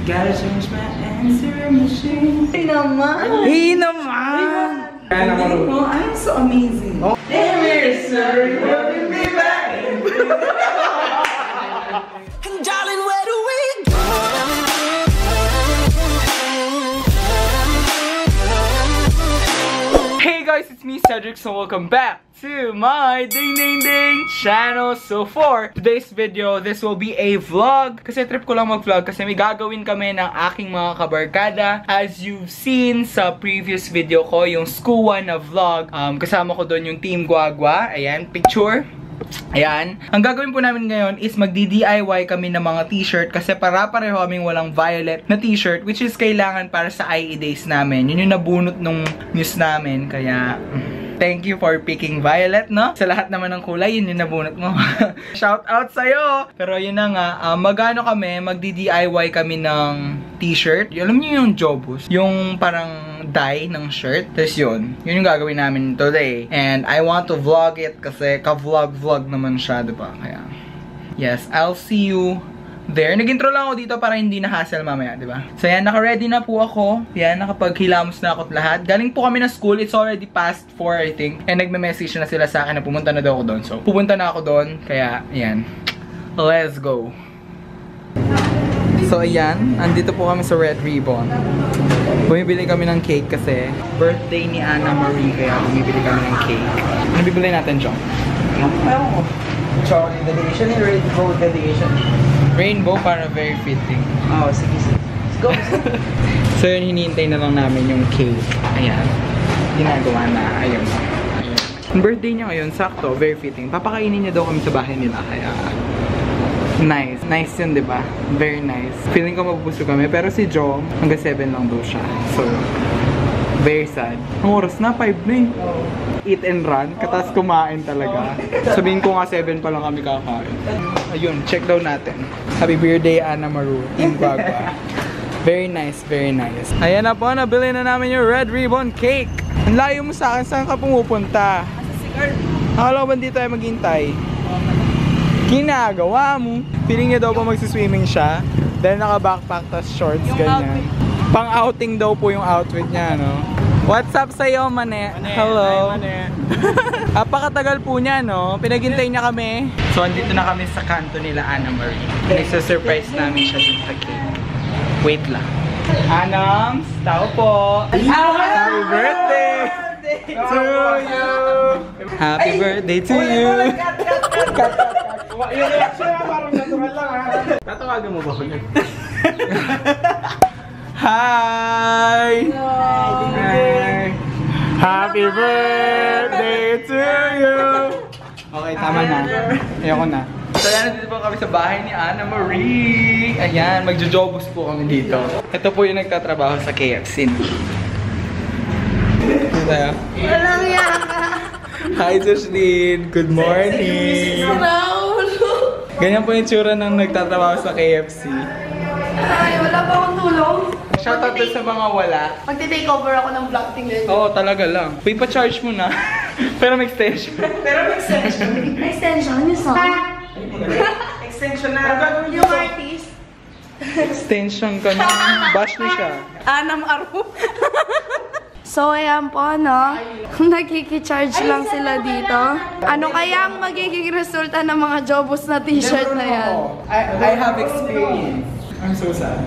Gotta change my answer machine. Hey naman! Hey naman! I'm so amazing. Damn it, sir, you'll be back. And darling, where do we go? Hey guys, it's me Cedric, so welcome back to my Ding Ding Ding channel. So for today's video, this will be a vlog. Kasi trip ko lang mag-vlog kasi may gagawin kami ng aking mga kabarkada. As you've seen sa previous video ko, yung School 1 na vlog, kasama ko doon yung Team Guagua. Ayan, picture. Ayan. Ang gagawin po namin ngayon is magdi-DIY kami ng mga t-shirt kasi para-pareho kaming walang violet na t-shirt which is kailangan para sa IE days namin. Yun yung nabunot nung news namin. Kaya, thank you for picking violet, no? Sa lahat naman ng kulay, yun yung nabunot mo. Shout out sa'yo! Pero yun na nga, magdi-DIY kami ng t-shirt. Alam niyo yung Jobus? Yung parang dye ng shirt. Tapos yun yung gagawin namin today. And I want to vlog it kasi ka-vlog-vlog naman siya, diba? Kaya, yes, I'll see you there. Nag-intro lang ako dito para hindi na hassle mamaya, diba? So yan, naka-ready na po ako. Yan, nakapaghilamos na ako lahat. Galing po kami na school. It's already past 4, I think. And nagme-message na sila sa akin na pumunta na daw ako doon. So, pupunta na ako doon. Kaya, yan. Let's go. So, ayan. Andito po kami sa Red Ribbon. Bumibili kami ng cake kasi birthday ni Anna Marie. Kaya bumibili kami ng cake. Ano bibili natin, John? Chocolate dedication and rainbow dedication. Rainbow para very fitting. Oh, sige, sige. Let's go. So yun, hinihintay na lang namin yung cake. Ayan. Ginagawa na. Ayun. Ang birthday niya ngayon, sakto, very fitting. Papakainin niya daw kami sa bahay nila. Kaya, nice. Nice yun, diba? Very nice. Feeling ko mabubusog kami. Pero si Joe, hanggang 7 lang daw siya. So, very sad. Ang oras na, 5 na eh. Eat and run, katas kumain talaga. Sabihin ko nga 7 pa lang kami kakain. Ayun, check daw natin. Happy birthday, Anna Maru, Team Guagua. Very nice, very nice. Ayan na po, nabili na namin yung Red Ribbon Cake. Ang layo mo sa akin, saan ka pumupunta? Sa cigar. Akala ko ba dito tayo maghintay? Ginagawa mo. Feeling niya daw pa magsiswimming siya. Then naka-backpack, tas shorts, ganyan. Pang-outing daw po yung outfit niya, no? What's up sa'yo, Mane? Hello. Hi, Mane. Apakatagal po niya, no? Pinaghintay niya kami. So, andito na kami sa kanto nila, Anna Marie. Nagsa-surprise namin siya dun sa cake. Wait lang. Anams, tao po. Happy birthday to you. Happy birthday to you. Yung reaction na parang natural lang, ha? Tatawagan mo ba ko yun? Hi! Hi! Happy birthday to you! Okay, tama na. Ayoko na. So yan, nandito po kami sa bahay ni Anna Marie. Ayan, magjo-jobus po kami dito. Ito po yung nagtatrabaho sa KFC. Ito. Walang yaka. Hi, Jocelyn! Good morning! Ganyan po yung tsura ng nagtatrabaho sa KFC. Ay, wala pa akong tulong. Shoutout doon sa mga wala. Magte-take over ako ng vlog, tingnan nyo. Oo, talaga lang. May pa-charge mo na. Pero may extension. Pero may extension. Extension, yung song. Extension na. Yung artist. Extension ka na. Bash na siya. Anam Aru. So, ayan po, no? Nagkiki-charge lang sila dito. Ano kaya ang magiging resulta ng mga Jobus na t-shirt na yan? I have experience. I'm so sad.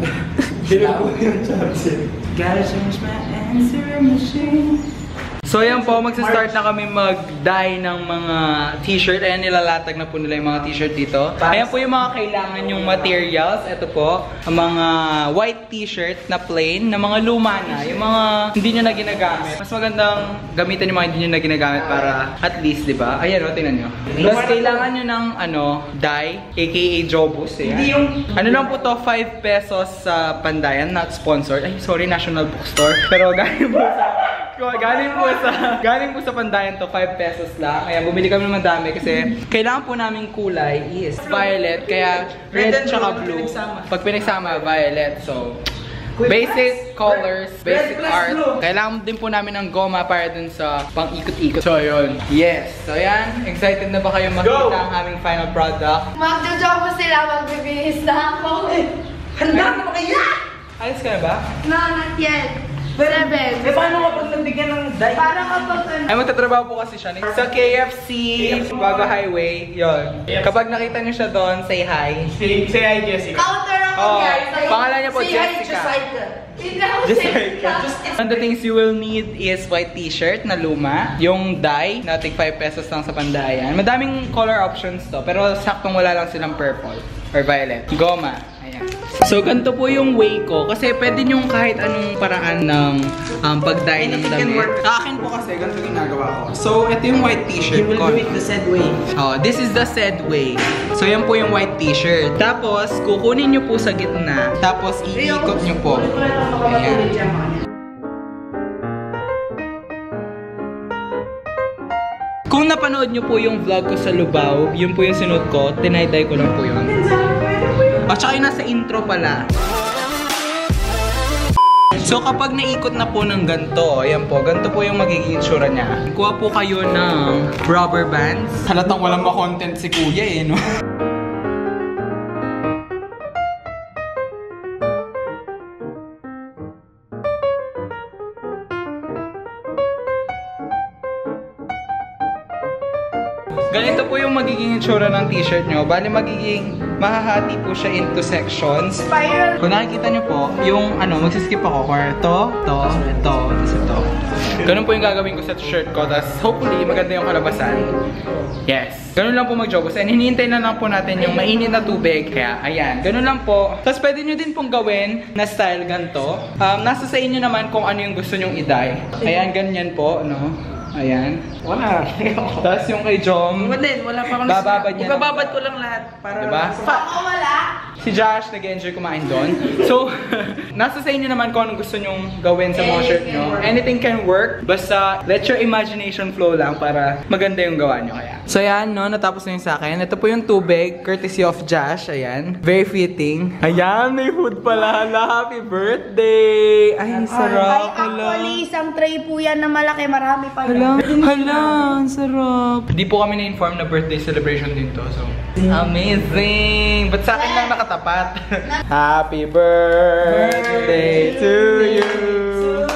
Gotta change my answer machine. So yan po, magsa-start na kami mag-dye ng mga t-shirt. Ayan, nilalatag na po nila yung mga t-shirt dito. Ayan po yung mga kailangan yung materials. Ito po, ang mga white t-shirt na plain, na mga luma na. Yung mga hindi nyo na ginagamit. Mas magandang gamitan yung mga hindi nyo na ginagamit para at least, di ba? Ayan o, tingnan nyo. Plus, kailangan nyo ng dye, aka Jobus. Hindi yung... Ano lang po to, 5 pesos sa Pandayan, not sponsored. Ay, sorry, National Bookstore. Pero galing po galing po sa Pandayan to, 5 pesos lang. Kaya bumili kami ng madami kasi kailangan po naming kulay is violet. Kaya red tsaka blue. Pag pinagsama, violet. So, basic colors, basic art. Kailangan din po namin ng goma para dun sa pang-ikot-ikot. So, yun. Yes. So, yan. Excited na ba kayo makita ang aming final product? Magjo-Jobus sila, magbibihis na ako. Handa na ba kaya? ba? No, not yet. 7. paano kapag nabigyan ng dye? Para kapag Ay, magtatrabaho po kasi siya sa KFC, Bago Highway, yon. Kapag nakita niyo siya doon, say hi. Say hi, Jessica. counter ako Oh, guys. pangalan niya po, Say hi, Jessica. Hindi ako Jessica. One of the things you will need is white t-shirt na luma. Yung dye, na tig 5 pesos lang sa Pandayan. Madaming color options to, pero saktong wala lang silang purple or violet. Goma. Ayan. So, ganito po yung way ko. Kasi pwede nyo kahit anong paraan ng pag-dye ng damit. Sa akin po kasi, ganito ginagawa ko. So, ito yung white t-shirt You will ko. do it the said way. Oh, this is the said way. So, yan po yung white t-shirt. Tapos, kukunin nyo po sa gitna. Tapos, iikot nyo po. Ayan. Kung napanood nyo po yung vlog ko sa Lubao, yun po yung sinuot ko, tinay-dye ko lang po yun. At saka yung nasa intro pala. So kapag naikot na po ng ganito, ayan po, ganito po yung magiging itsura niya. Kuha po kayo ng rubber bands. Halatang walang ma-content si kuya eh, no? Ganito po yung magiging itsura ng t-shirt nyo. Bali magiging, mahahati po siya into sections. Spiral. Kung nakikita nyo po, yung magsiskip ako for to, tapos ito. Ganun po yung gagawin ko sa t-shirt ko. Tapos hopefully, maganda yung kalabasan. Yes. Ganun lang po mag-jobos. And hinihintay na lang po natin yung mainit na tubig. Kaya, ayan. Ganun lang po. Tapos pwede nyo din pong gawin na style ganito. Nasa sa inyo naman kung ano yung gusto nyong i-dye. Ayan, ganyan po, no? Ayan. Wala. Tapos yung kay Jom, Wala pa akong bababad niya. Ibababad ko lang lahat. Para Diba? Ako wala. Si Josh, nag-enjoy kumain doon. So, nasa sa inyo naman kung anong gusto nyong gawin sa mga shirt nyo. Anything can work. Basta, let your imagination flow lang para maganda yung gawa nyo kaya. So, ayan, no? Natapos na yung sa akin. Ito po yung tubig, courtesy of Josh. Ayan. Very fitting. Ayan, may food pala. Hala, happy birthday! Ay, sarap. Actually, isang tray po yan na malaki. Marami pa yan. Hala, ang sarap. Hindi po kami na-inform na birthday celebration dito. So, amazing! Ba't sa akin lang nakatapat? Happy birthday to you!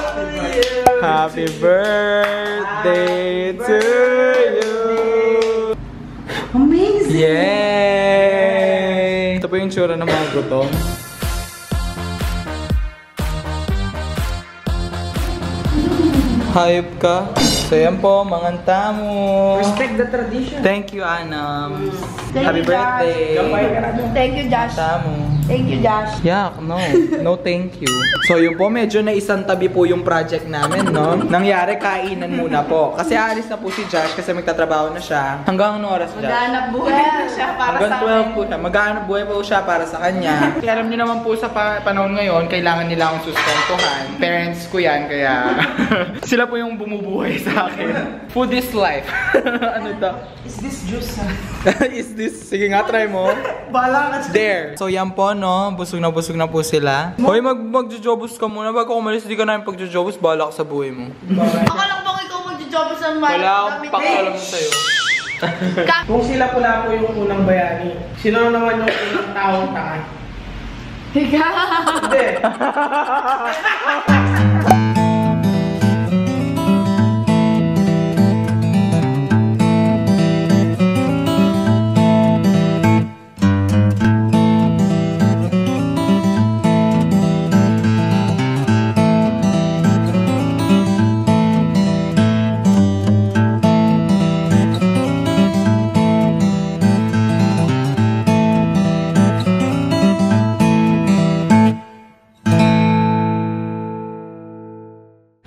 Happy birthday to you! Amazing! Yay! Ito po yung tsura ng mga gutom. Hayop ka. So yan po, mga tamo. Respect the tradition. Thank you, Anam. Thank Happy you, Josh. birthday. Thank you, Josh. Tamo. Thank you, Josh. Yak, no. No thank you. So yun po, medyo na isang tabi po yung project namin, no? Nangyari, kainan muna po. Kasi aalis na po si Josh kasi magtatrabaho na siya. Hanggang anong oras, Josh? Maghanap buhay na siya para Hanggang sa 12 po siya. Maghanap buhay po siya para sa kanya. Kaya alam niyo naman po sa panahon ngayon, kailangan nila akong sustentuhan. Parents ko yan, kaya sila po yung bumubuhay sa akin. Food is life. Ano to? Is this juice? Is this? Sige nga, try mo. Bala ka. There. So yan po, no? Busog na po sila. Hoy, mag-jojobos ka muna. Bago umalis, di ka namin pag-jojobos, bahala ka sa buhay mo. Ako lang bang ikaw mag-jobs ng mga Wala akong pakialam sa'yo. Kung sila pala po yung unang bayani, sino naman yung unang taong tanga? Ikaw. Hindi.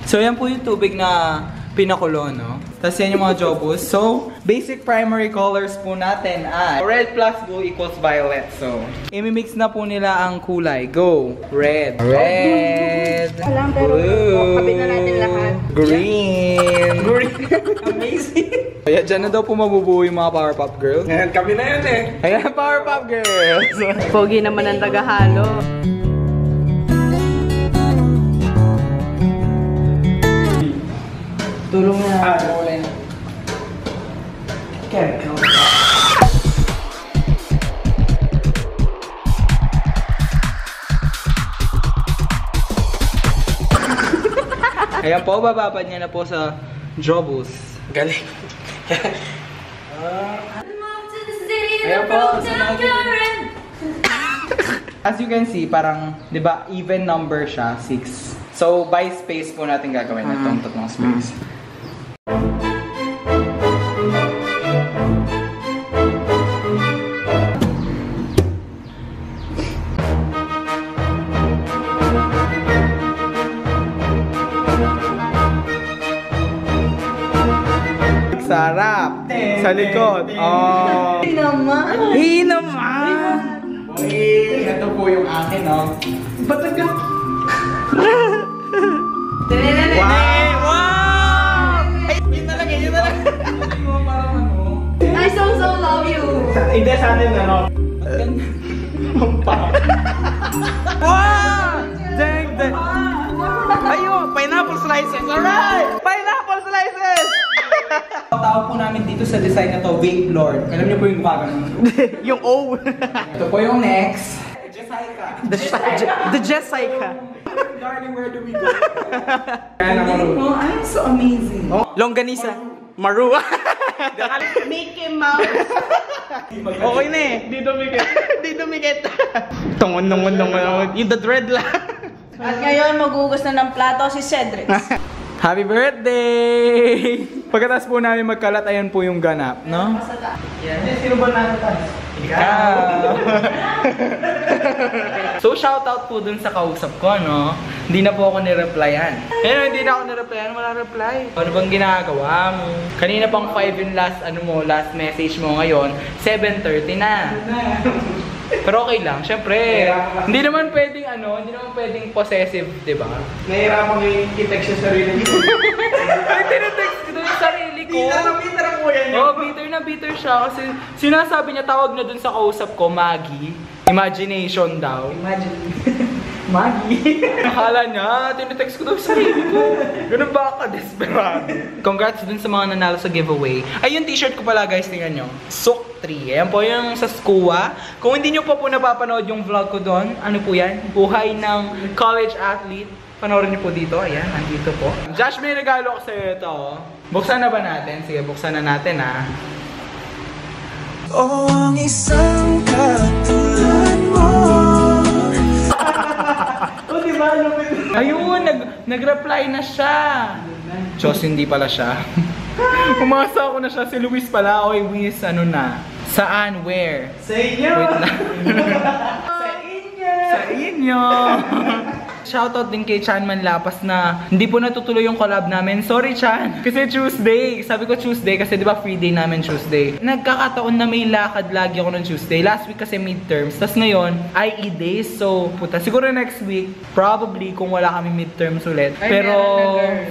So yan po yung tubig na pinakulo, no? Tapos yan yung mga jobos. So, basic primary colors po natin ay red plus blue equals violet. So, imimix na po nila ang kulay. Go! Red. Red. Alam, pero Blue. kapit na natin lahat. Green. Green. Amazing. Kaya dyan na daw po mabubuo yung mga Powerpuff Girls. Ngayon kami na yun eh. Ayan, Powerpuff Girls! Pogi naman ang tagahalo. Tulong na. Ulan. Chemical. Ayan po, bababad niya na po sa Jobus. Galing. Ayan po, as you can see, parang, di ba, even number siya, 6. So, by space po natin gagawin itong tatlong space. Sarap! Sa likod. Oh. Hey naman! Hey, ito po yung akin, no? Ba't ka? Wow! Ay, yun talaga, yun talaga. I so love you. Hindi, sana yung ano. Wow! Dang, dang. Ayun, pineapple slices. Alright! Pineapple slices! Tawag po namin dito sa design na to, Vape Lord. Alam niyo po yung mukha ganun? Yung O. Ito po yung next. The Jessica. Darling, where do we go? Oh, I'm so amazing. Longganisa. Maru. Mickey Mouse. Okay na eh. Di dumikit. Di dumikit. Tungon. Yung the dread lang. At ngayon, magugas na ng plato si Cedric. Happy birthday! Pagkatapos po namin magkalat, ayan po yung ganap, no? Sino ba nasa taas? Ikaw! So, shoutout po dun sa kausap ko, no? Hindi na po ako nireplyan. Ayun, hindi na ako nireplyan, wala reply. Ano bang ginagawa mo? Kanina pang 5 yung last message mo ngayon, 7:30 na. Pero okay lang, syempre. Hindi naman pwedeng possessive, di ba? Nahihirapan kayo i-text yung sarili ko. Ay, tinetext ko dun yung sarili ko. Bitter ang kuya niyo. Oh, bitter siya kasi sinasabi niya tawag na dun sa kausap ko, Maggie. Imagination daw. Maggie. Akala niya, tinetext ko daw yung sarili ko. Ganun ba ka desperado? Congrats dun sa mga nanalo sa giveaway. Ay, yung t-shirt ko pala guys, tingnan nyo. Sook 3. Ayan po yung sa SCUA. Kung hindi nyo pa po napapanood yung vlog ko doon, ano po yan? Buhay ng college athlete. Panoorin niyo po dito. Ayan, nandito po. Josh, may regalo ko sa'yo ito. Buksan na ba natin? Sige, buksan na natin ha. Oh, ang isang katulad mo. Oh, di ba? Ayun, nag-reply na siya. Diyos, hindi pala siya. Umasa ako na siya. Si Luis pala. Oy, Luis, ano na? Saan? Where? Sa inyo! Wait lang. Sa inyo! Sa inyo! Shoutout din kay Chan Manlapas na hindi po natutuloy yung collab namin. Sorry Chan, kasi Tuesday. Sabi ko Tuesday kasi di ba free day namin Tuesday. Nagkakataon na may lakad lagi ako ng Tuesday. Last week kasi midterms. Tapos ngayon, IE days. So, puta, siguro next week, probably kung wala kami midterms ulit. Pero,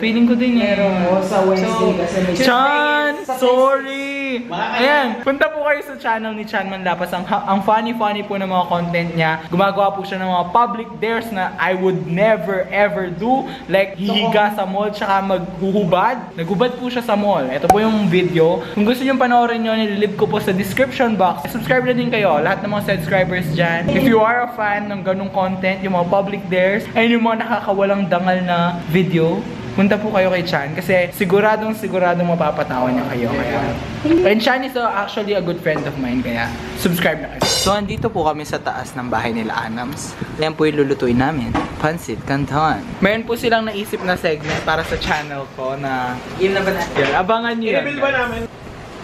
feeling ko din eh. Meron sa Wednesday kasi may Chan! Sorry! Ayan, punta po kayo sa channel ni Chan Manlapas. Ang funny-funny po ng mga content niya. Gumagawa po siya ng mga public dares na I would never ever do. Like, hihiga sa mall, tsaka maghuhubad. Naghubad po siya sa mall. Ito po yung video. Kung gusto nyo panoorin nyo, nililib ko po sa description box. Subscribe na din kayo, lahat ng mga subscribers dyan. If you are a fan ng ganung content, yung mga public dares, ay yung mga nakakawalang dangal na video, punta po kayo kay Chan kasi siguradong mapapatawa niya kayo. Kaya. And Chan is actually a good friend of mine, kaya subscribe na kayo. So, andito po kami sa taas ng bahay nila Anams. Ayan po yung lulutuin namin. Pansit Canton. Meron po silang naisip na segment para sa channel ko na yun na ba natin? Abangan nyo yan. I-reveal ba namin?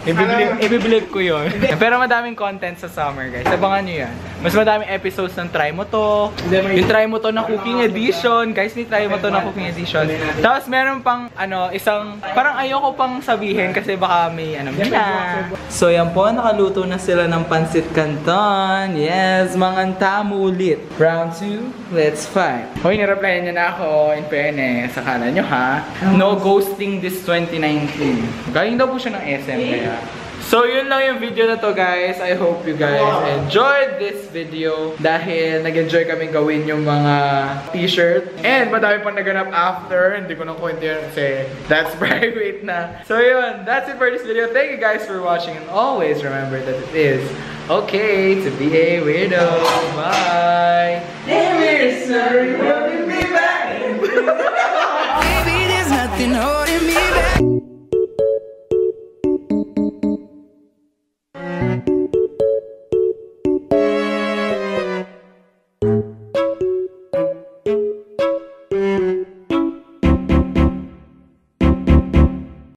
Ibibilib ko yun. Pero madaming content sa summer, guys. Abangan nyo yan. Mas madaming episodes ng Try Mo To. Yung Try Mo To na cooking edition. Guys, may Try Mo To na cooking edition. Tapos meron pang, isang, parang ayoko pang sabihin kasi baka may, So, yan po, nakaluto na sila ng Pansit Canton. Yes, mga tamo ulit. Round 2, let's fight. Hoy, nireplyan niya na ako. In fairness, akala nyo ha. No ghosting this 2019. Galing daw po siya ng SM kaya. So, yun lang yung video na to, guys. I hope you guys enjoyed this video dahil nag-enjoy kami gawin yung mga t-shirt. And madami pang naganap after. Hindi ko na kwento yun kasi that's private na. So, yun. That's it for this video. Thank you guys for watching and always remember that it is okay to be a weirdo. Bye! We'll be back. Baby, been holding me back.